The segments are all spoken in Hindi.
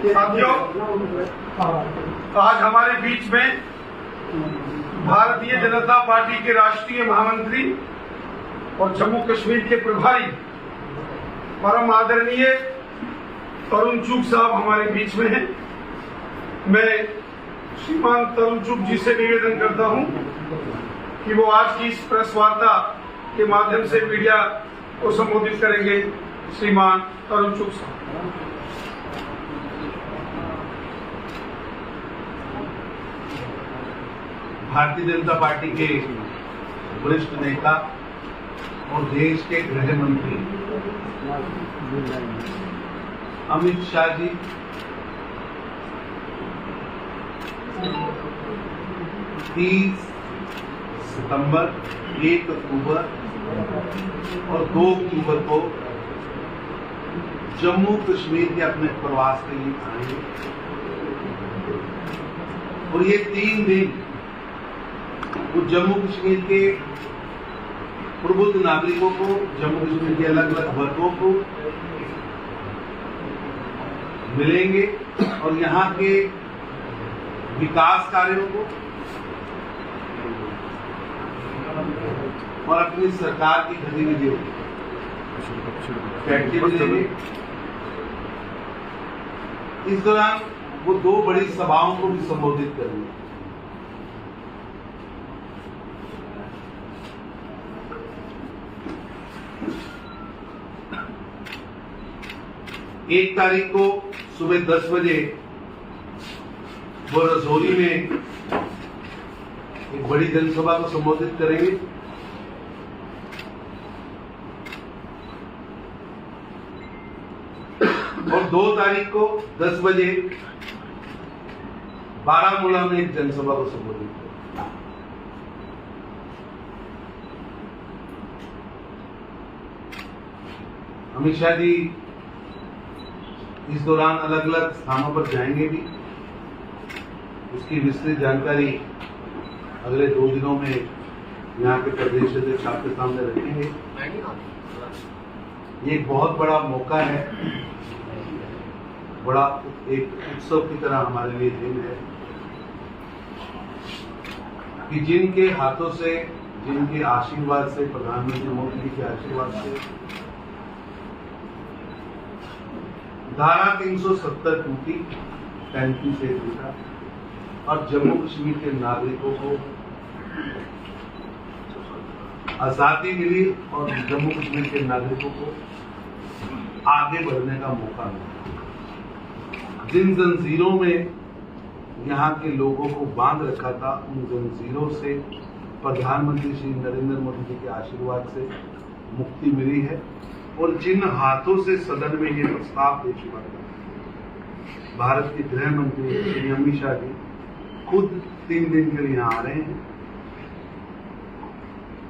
साथियों, आज हमारे बीच में भारतीय जनता पार्टी के राष्ट्रीय महामंत्री और जम्मू कश्मीर के प्रभारी परम आदरणीय तरुण चुग साहब हमारे बीच में हैं। मैं श्रीमान तरुण चुग जी से निवेदन करता हूं कि वो आज की इस प्रेस वार्ता के माध्यम से मीडिया को संबोधित करेंगे। श्रीमान तरुण चुग साहब। भारतीय जनता पार्टी के वरिष्ठ नेता और देश के गृह मंत्री अमित शाह जी 30 सितंबर, 1 अक्टूबर और 2 अक्टूबर को जम्मू कश्मीर के अपने प्रवास के लिए आएंगे और ये 3 दिन वो जम्मू कश्मीर के प्रबुद्ध नागरिकों को, जम्मू कश्मीर के अलग अलग वर्गों को मिलेंगे और यहाँ के विकास कार्यों को और अपनी सरकार की गतिविधियों को एक्टिव लेंगे। इस दौरान वो 2 बड़ी सभाओं को भी संबोधित करेंगे। एक तारीख को सुबह 10 बजे वो रजौरी में एक बड़ी जनसभा को संबोधित करेंगे और 2 तारीख को 10 बजे बारामूला में एक जनसभा को संबोधित करेंगे। अमित शाह जी इस दौरान अलग अलग स्थानों पर जाएंगे भी। उसकी विस्तृत जानकारी अगले 2 दिनों में यहाँ के प्रदेश अध्यक्ष आपके सामने रखेंगे। ये एक बहुत बड़ा मौका है, बड़ा एक उत्सव की तरह हमारे लिए दिन है कि जिनके हाथों से, जिनके आशीर्वाद से, प्रधानमंत्री मोदी जी के आशीर्वाद से धारा 370 टूटी, 35 से टूटा और जम्मू कश्मीर के नागरिकों को आजादी मिली और जम्मू कश्मीर के नागरिकों को आगे बढ़ने का मौका मिला। जिन जंजीरों में यहाँ के लोगों को बांध रखा था, उन जंजीरों से प्रधानमंत्री श्री नरेंद्र मोदी जी के आशीर्वाद से मुक्ति मिली है और जिन हाथों से सदन में ये प्रस्ताव पेश हुआ था, भारत के गृह मंत्री श्री अमित शाह जी खुद 3 दिन के लिए यहाँ आ रहे हैं।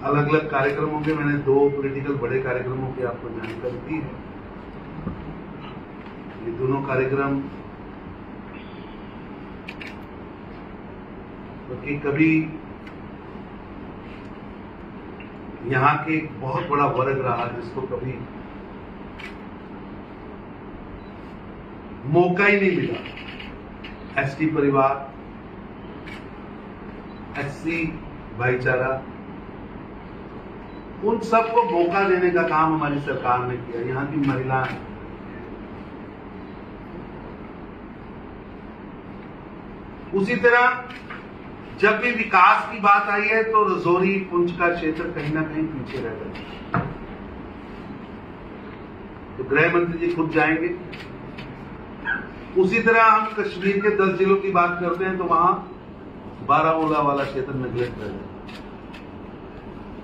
अलग अलग कार्यक्रमों के मैंने 2 पॉलिटिकल बड़े कार्यक्रमों की आपको जानकारी दी है। ये दोनों कार्यक्रम क्योंकि कभी यहाँ के एक बहुत बड़ा वर्ग रहा जिसको कभी मौका ही नहीं मिला। एसटी परिवार, एससी भाईचारा, उन सबको मौका देने का काम हमारी सरकार ने किया। यहाँ की महिलाएं, उसी तरह जब भी विकास की बात आई है तो रजौरी, पुंछ का क्षेत्र कहीं ना कहीं पीछे रह गया। तो गृह मंत्री जी खुद जाएंगे। उसी तरह हम कश्मीर के 10 जिलों की बात करते हैं तो वहां बारामूला वाला क्षेत्र नेग्लेक्ट कर जाए।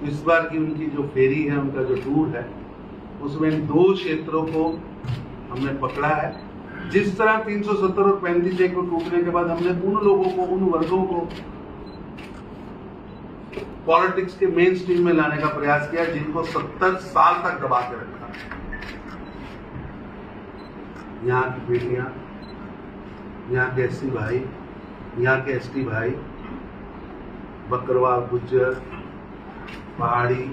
इस बार की उनकी जो फेरी है, उनका जो टूर है, उसमें इन 2 क्षेत्रों को हमने पकड़ा है। जिस तरह 370 और 35 को टूटने के बाद हमने उन लोगों को, उन वर्गों को पॉलिटिक्स के मेन स्ट्रीम में लाने का प्रयास किया जिनको 70 साल तक दबा के रखा। यहाँ की बेटियां, यहाँ के एससी भाई, यहाँ के एसटी भाई, बकरवा, गुज्जर, पहाड़ी,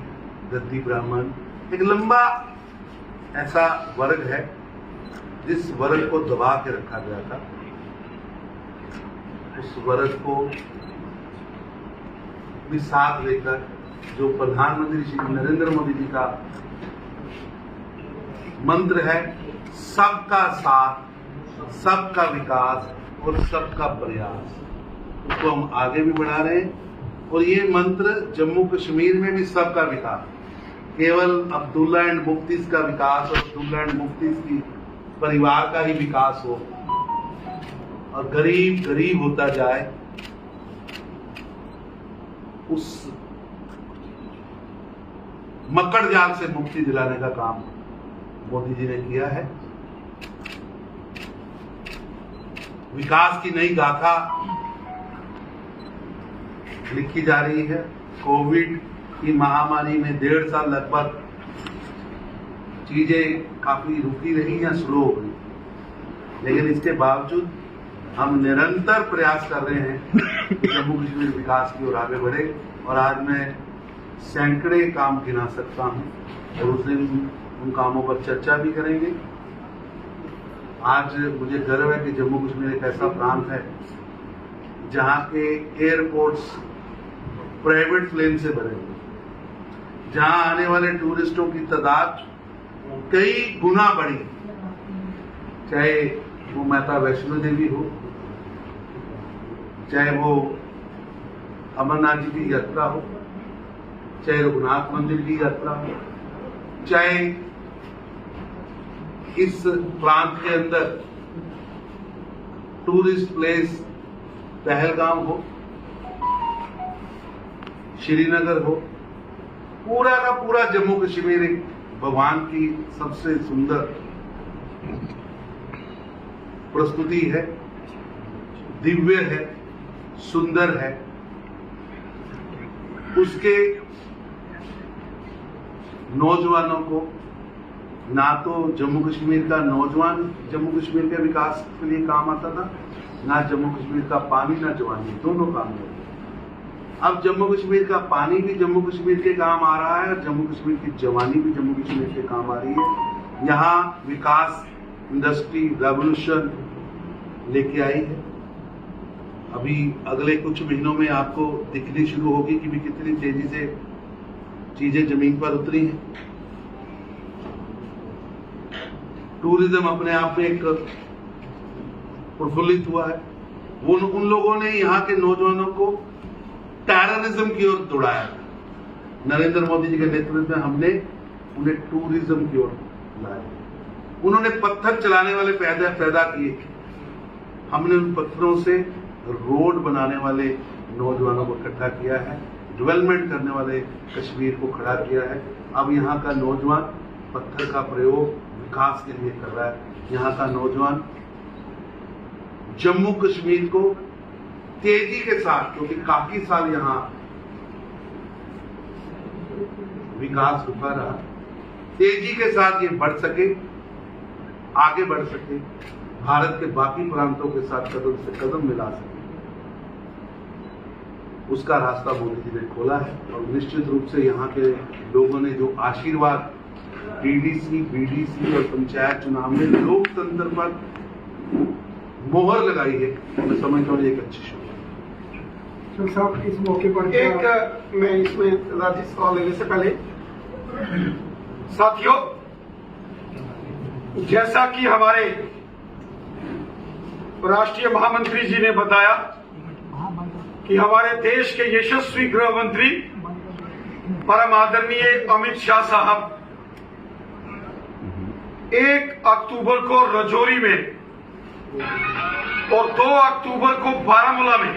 गद्दी ब्राह्मण, एक लंबा ऐसा वर्ग है जिस वर्ग को दबा के रखा गया था, उस वर्ग को भी साथ लेकर जो प्रधानमंत्री श्री नरेंद्र मोदी जी का मंत्र है, सबका साथ, सबका विकास और सबका प्रयास, उसको हम आगे भी बढ़ा रहे हैं। और ये मंत्र जम्मू कश्मीर में भी सबका विकास, केवल अब्दुल्ला एंड मुफ्तीज का विकास और अब्दुल्ला एंड मुफ्तीज की परिवार का ही विकास हो और गरीब गरीब होता जाए, उस मकड़ जाल से मुक्ति दिलाने का काम मोदी जी ने किया है। विकास की नई गाथा लिखी जा रही है। कोविड की महामारी में 1.5 साल लगभग चीजें काफी रुकी रही या स्लो हो गई, लेकिन इसके बावजूद हम निरंतर प्रयास कर रहे हैं कि जम्मू कश्मीर विकास की ओर आगे बढ़े। और आज मैं सैकड़े काम गिना सकता हूं और उस दिन उन कामों पर चर्चा भी करेंगे। आज मुझे गर्व है कि जम्मू कश्मीर एक ऐसा प्रांत है जहां के एयरपोर्ट्स प्राइवेट प्लेन से भरे हुए, जहां आने वाले टूरिस्टों की तादाद कई गुना बढ़ी, चाहे वो माता वैष्णो देवी हो, चाहे वो अमरनाथ जी की यात्रा हो, चाहे रघुनाथ मंदिर की यात्रा हो, चाहे इस प्रांत के अंदर टूरिस्ट प्लेस पहलगाम हो, श्रीनगर हो, पूरा का पूरा जम्मू कश्मीर एक भगवान की सबसे सुंदर प्रस्तुति है, दिव्य है, सुंदर है। उसके नौजवानों को ना तो जम्मू कश्मीर का नौजवान जम्मू कश्मीर के विकास के लिए काम आता था, ना जम्मू कश्मीर का पानी ना जवानी, दोनों काम होते। अब जम्मू कश्मीर का पानी भी जम्मू कश्मीर के काम आ रहा है और जम्मू कश्मीर की जवानी भी जम्मू कश्मीर के काम आ रही है। यहाँ विकास, इंडस्ट्री रेवोल्यूशन लेके आई है। अभी अगले कुछ महीनों में आपको दिखनी शुरू होगी कि भी कितनी तेजी से चीजें जमीन पर उतरी हैं। टूरिज्म अपने आप में एक प्रफुल्लित हुआ है। वो उन लोगों ने यहाँ के नौजवानों को टेररिज्म की ओर दौड़ाया। नरेंद्र मोदी जी के नेतृत्व में हमने उन्हें टूरिज्म की ओर लाया। उन्होंने पत्थर चलाने वाले पैदा किए, हमने उन पत्थरों से रोड बनाने वाले नौजवानों को इकट्ठा किया है, डेवलपमेंट करने वाले कश्मीर को खड़ा किया है। अब यहाँ का नौजवान पत्थर का प्रयोग विकास के लिए कर रहा है। यहाँ का नौजवान जम्मू कश्मीर को तेजी के साथ, क्योंकि काफी साल यहाँ विकास रुका रहा, तेजी के साथ ये बढ़ सके, आगे बढ़ सके, भारत के बाकी प्रांतों के साथ कदम से कदम मिला सके, उसका रास्ता मोदी जी ने खोला है। और निश्चित रूप से यहाँ के लोगों ने जो आशीर्वाद डीडीसी, बीडीसी और पंचायत चुनाव में लोकतंत्र पर मोहर लगाई है, मैं समझता हूँ एक अच्छी शुरुआत। साहब इस मौके पर मैं इसमें राजेश सवाल लेने से पहले, साथियों, जैसा कि हमारे राष्ट्रीय महामंत्री जी ने बताया कि हमारे देश के यशस्वी गृह मंत्री परम आदरणीय अमित शाह साहब 1 अक्टूबर को रजौरी में और 2 अक्टूबर को बारामूला में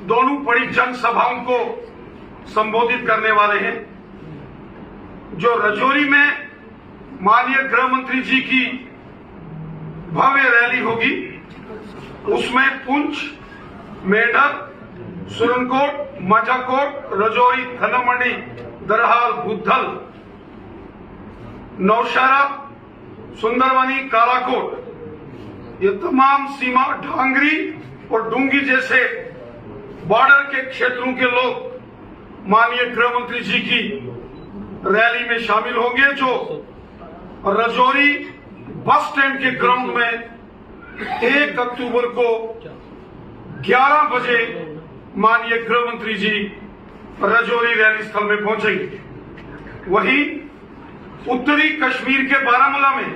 दोनों बड़ी जनसभाओं को संबोधित करने वाले हैं। जो रजौरी में माननीय गृह मंत्री जी की भव्य रैली होगी, उसमें पुंछ, मेढक, सुरनकोट, मजाकोट, रजौरी, धनमंडी, दरहाल, बुद्धल, नौशहरा, सुंदरबनी, कालाकोट, ये तमाम सीमा, ढांगरी और डूंगी जैसे बॉर्डर के क्षेत्रों के लोग माननीय गृह मंत्री जी की रैली में शामिल होंगे, जो रजौरी बस स्टैंड के ग्राउंड में 1 अक्टूबर को 11 बजे माननीय गृह मंत्री जी राजौरी रैली स्थल में पहुंचेंगे। वहीं उत्तरी कश्मीर के बारामूला में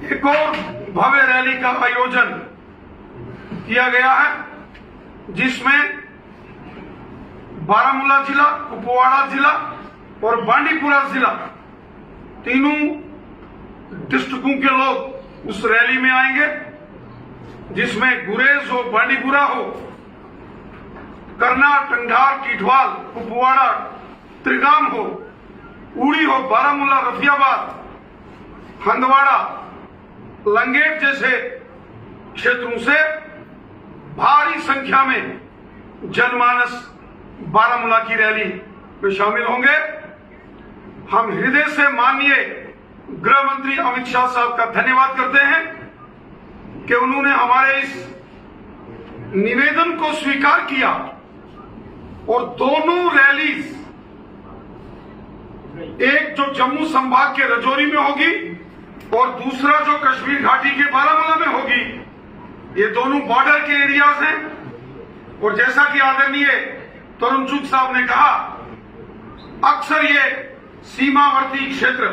एक और भव्य रैली का आयोजन किया गया है, जिसमें बारामूला जिला, कुपवाड़ा जिला और बांडीपुरा जिला तीनों डिस्ट्रिक्टों के लोग उस रैली में आएंगे, जिसमें गुरेज हो, बांडीपुरा हो, करनाल, टंगधार, कीठवाल, कुपवाड़ा, त्रिगाम हो, उड़ी हो, बारामूला, रफियाबाद, हंदवाड़ा, लंगेट जैसे क्षेत्रों से भारी संख्या में जनमानस बारामूला की रैली में शामिल होंगे। हम हृदय से माननीय गृह मंत्री अमित शाह साहब का धन्यवाद करते हैं कि उन्होंने हमारे इस निवेदन को स्वीकार किया और दोनों रैलीज, एक जो जम्मू संभाग के राजौरी में होगी और दूसरा जो कश्मीर घाटी के बारामूला में होगी, ये दोनों बॉर्डर के एरियाज हैं। और जैसा कि आदरणीय तरुण चुग साहब ने कहा, अक्सर ये सीमावर्ती क्षेत्र,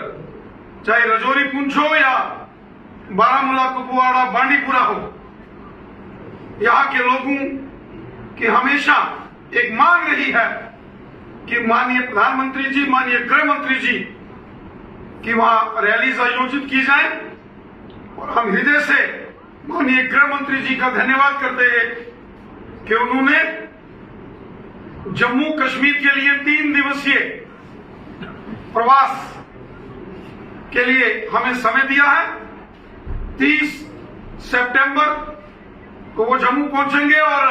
चाहे राजौरी पुंछ हो या बारामूला, कुपवाड़ा, बांडीपुरा हो, यहां के लोगों की हमेशा एक मांग रही है कि माननीय प्रधानमंत्री जी, माननीय गृह मंत्री जी कि वहां रैलीज आयोजित की जाए। और हम हृदय से माननीय गृह मंत्री जी का धन्यवाद करते हैं कि उन्होंने जम्मू कश्मीर के लिए 3 दिवसीय प्रवास के लिए हमें समय दिया है। 30 सितंबर को वो जम्मू पहुंचेंगे और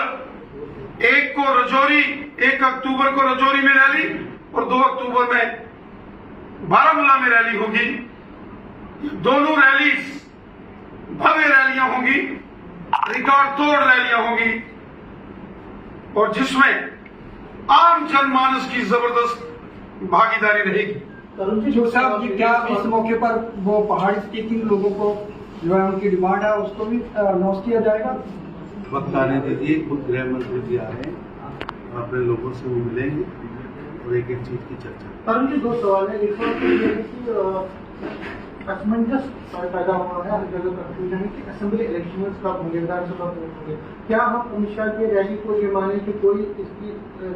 1 को राजौरी, 1 अक्टूबर को राजौरी में रैली और 2 अक्टूबर में बारामूला में रैली होगी। दोनों रैलीज भव्य रैलियां होंगी, रिकॉर्ड तोड़ रैलियां होंगी और जिसमें आम जनमानस की जबरदस्त भागीदारी रहेगी। तरुण जी साहब, क्या इस मौके पर वो पहाड़ी के 3 लोगों को जो है उनकी डिमांड है उसको भी अनाउंस किया जाएगा? वक्त आने दीजिए, खुद गृह मंत्री जी आ रहे हैं, अपने लोगों से वो मिलेंगे और एक एक चीज की चर्चा। तरुण जी, 2 सवाल है। एक बात तो ये है कि असमंजस पैदा हुआ है हर जगह कंफ्यूजन है कि असेंबली इलेक्शन कब होंगे, विधानसभा कब होंगे। क्या हम अमित शाह की रैली को ये माने कि कोई इसकी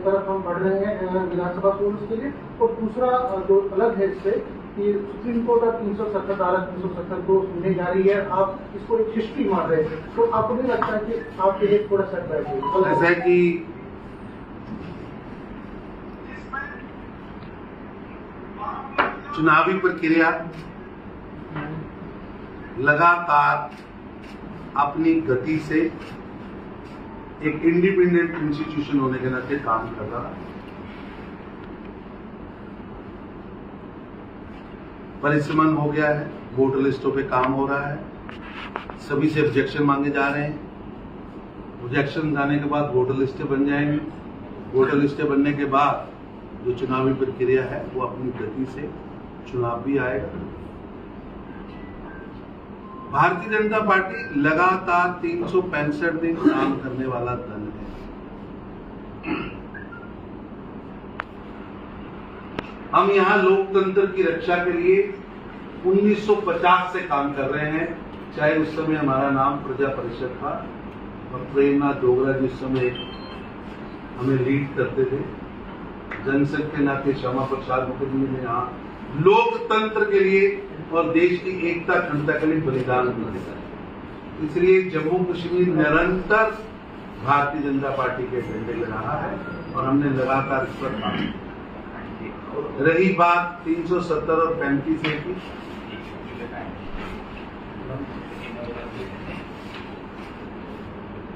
तरफ हम बढ़ रहे हैं विधानसभा चुनाव के लिए? और दूसरा जो अलग है इससे कि सुप्रीम कोर्ट अब 370 धारा 370 को सुनने जा रही है, आप इसको एक हिस्ट्री मान रहे हैं, तो आपको नहीं लगता कि आपके लिए थोड़ा सेटबैक है? ऐसा है कि चुनावी प्रक्रिया लगातार अपनी गति से एक इंडिपेंडेंट इंस्टीट्यूशन होने के नाते काम कर रहा है। परिश्रम हो गया है, वोटर लिस्टों पे काम हो रहा है, सभी से ऑब्जेक्शन मांगे जा रहे हैं। ऑब्जेक्शन जाने के बाद वोटर लिस्टें बन जाएंगी। वोटर लिस्टें बनने के बाद जो चुनावी प्रक्रिया है वो अपनी गति से चुनाव भी आएगा। भारतीय जनता पार्टी लगातार 365 दिन काम करने वाला दल है। हम यहाँ लोकतंत्र की रक्षा के लिए 1950 से काम कर रहे हैं, चाहे उस समय हमारा नाम प्रजा परिषद था और प्रेमनाथ डोगरा जिस समय हमें लीड करते थे। जनसंघ के नाते श्यामा प्रसाद मुखर्जी ने यहाँ लोकतंत्र के लिए और देश की एकता अखंडता के लिए बलिदान दिया। इसलिए जम्मू कश्मीर निरंतर भारतीय जनता पार्टी के एजेंडे में रहा है और हमने लगातार इस पर काम किया। रही बात 370 और 35 की,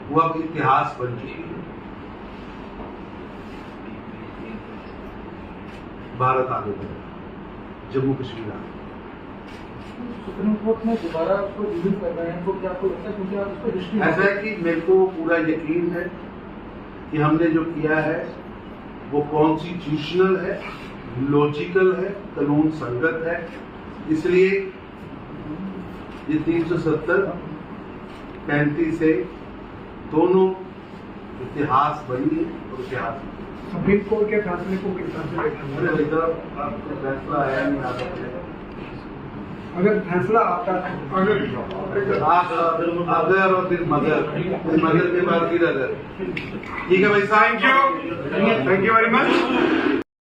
वो अब इतिहास बन चुकी है। भारत आगे बढ़ा, जम्मू कश्मीर आगे। सुप्रीम कोर्ट में दोबारा उसको रिव्यू कर रहे हैं, तो क्या आपको लगता है क्योंकि आप उसको हिस्ट्री ऐसा है कि मेरे को पूरा यकीन है कि हमने जो किया है वो कॉन्स्टिट्यूशनल है, लॉजिकल है, कानून संगत है। इसलिए ये 370 35 से दोनों इतिहास बनी है और इतिहास सुप्रीम कोर्ट के फैसले को किस तरह से देखना है? मेरे तरफ आपका फैसला आया नहीं आ सकता। अगर फैसला आता है अगर और फिर मगर के बाद फिर अगर। ठीक है भाई, थैंक यू वेरी मच।